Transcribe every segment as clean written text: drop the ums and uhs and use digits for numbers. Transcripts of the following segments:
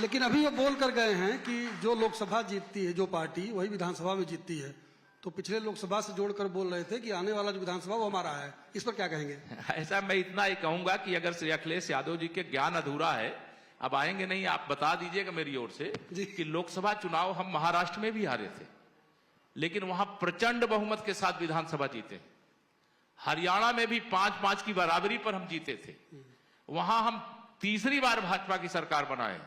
लेकिन अभी वो बोल कर गए हैं कि जो लोकसभा जीतती है जो पार्टी वही विधानसभा में जीतती है। तो पिछले लोकसभा से जोड़कर बोल रहे थे कि आने वाला जो विधानसभा वो हमारा है। इस पर क्या कहेंगे? ऐसा मैं इतना ही कहूंगा कि अगर श्री अखिलेश यादव जी के ज्ञान अधूरा है, अब आएंगे नहीं, आप बता दीजिएगा मेरी ओर से कि लोकसभा चुनाव हम महाराष्ट्र में भी हारे थे, लेकिन वहां प्रचंड बहुमत के साथ विधानसभा जीते। हरियाणा में भी 5-5 की बराबरी पर हम जीते थे, वहां हम तीसरी बार भाजपा की सरकार बनाए।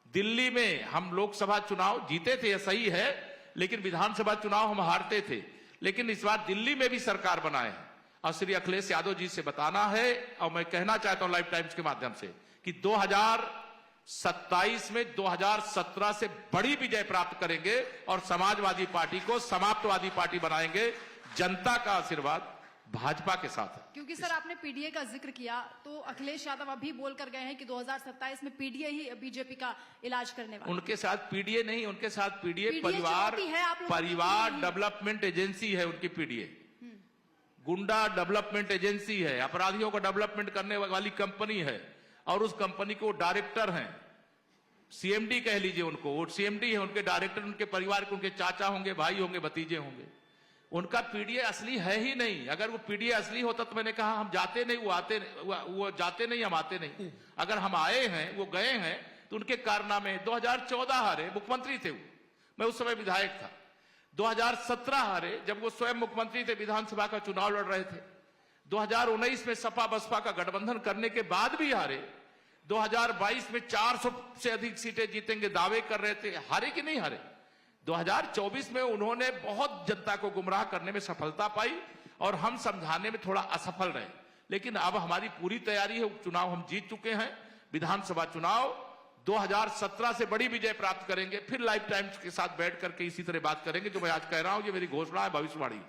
दिल्ली में हम लोकसभा चुनाव जीते थे, यह सही है, लेकिन विधानसभा चुनाव हम हारते थे, लेकिन इस बार दिल्ली में भी सरकार बनाए हैं। और श्री अखिलेश यादव जी से बताना है, और मैं कहना चाहता हूं लाइफ टाइम्स के माध्यम से, कि 2027 में 2017 से बड़ी विजय प्राप्त करेंगे और समाजवादी पार्टी को समाप्तवादी पार्टी बनाएंगे। जनता का आशीर्वाद भाजपा के साथ है। क्योंकि सर आपने पीडीए का जिक्र किया, तो अखिलेश यादव अभी बोल कर गए हैं कि 2027 में पीडीए ही बीजेपी का इलाज करने वाला। उनके साथ पीडीए नहीं, उनके साथ पीडीए परिवार डेवलपमेंट एजेंसी है। उनकी पीडीए गुंडा डेवलपमेंट एजेंसी है, अपराधियों को डेवलपमेंट करने वाली कंपनी है, और उस कंपनी को डायरेक्टर हैं, सीएमडी कह लीजिए उनको, वो सीएमडी है, उनके डायरेक्टर उनके परिवार के, उनके चाचा होंगे, भाई होंगे, भतीजे होंगे। उनका पीडीए असली है ही नहीं। अगर वो पीडीए असली होता तो मैंने कहा हम जाते नहीं, वो जाते नहीं, हम आते नहीं। अगर हम आए हैं, वो गए हैं, तो उनके कारनामे 2014 हारे, मुख्यमंत्री थे वो, मैं उस समय विधायक था। 2017 हारे, जब वो स्वयं मुख्यमंत्री थे, विधानसभा का चुनाव लड़ रहे थे। 2019 में सपा बसपा का गठबंधन करने के बाद भी हारे। 2022 में 400 से अधिक सीटें जीतेंगे दावे कर रहे थे, हारे कि नहीं हारे। 2024 में उन्होंने बहुत जनता को गुमराह करने में सफलता पाई और हम समझाने में थोड़ा असफल रहे, लेकिन अब हमारी पूरी तैयारी है। चुनाव हम जीत चुके हैं। विधानसभा चुनाव 2017 से बड़ी विजय प्राप्त करेंगे। फिर लाइफ टाइम्स के साथ बैठ करके इसी तरह बात करेंगे। जो मैं आज कह रहा हूं, ये मेरी घोषणा है, भविष्यवाणी।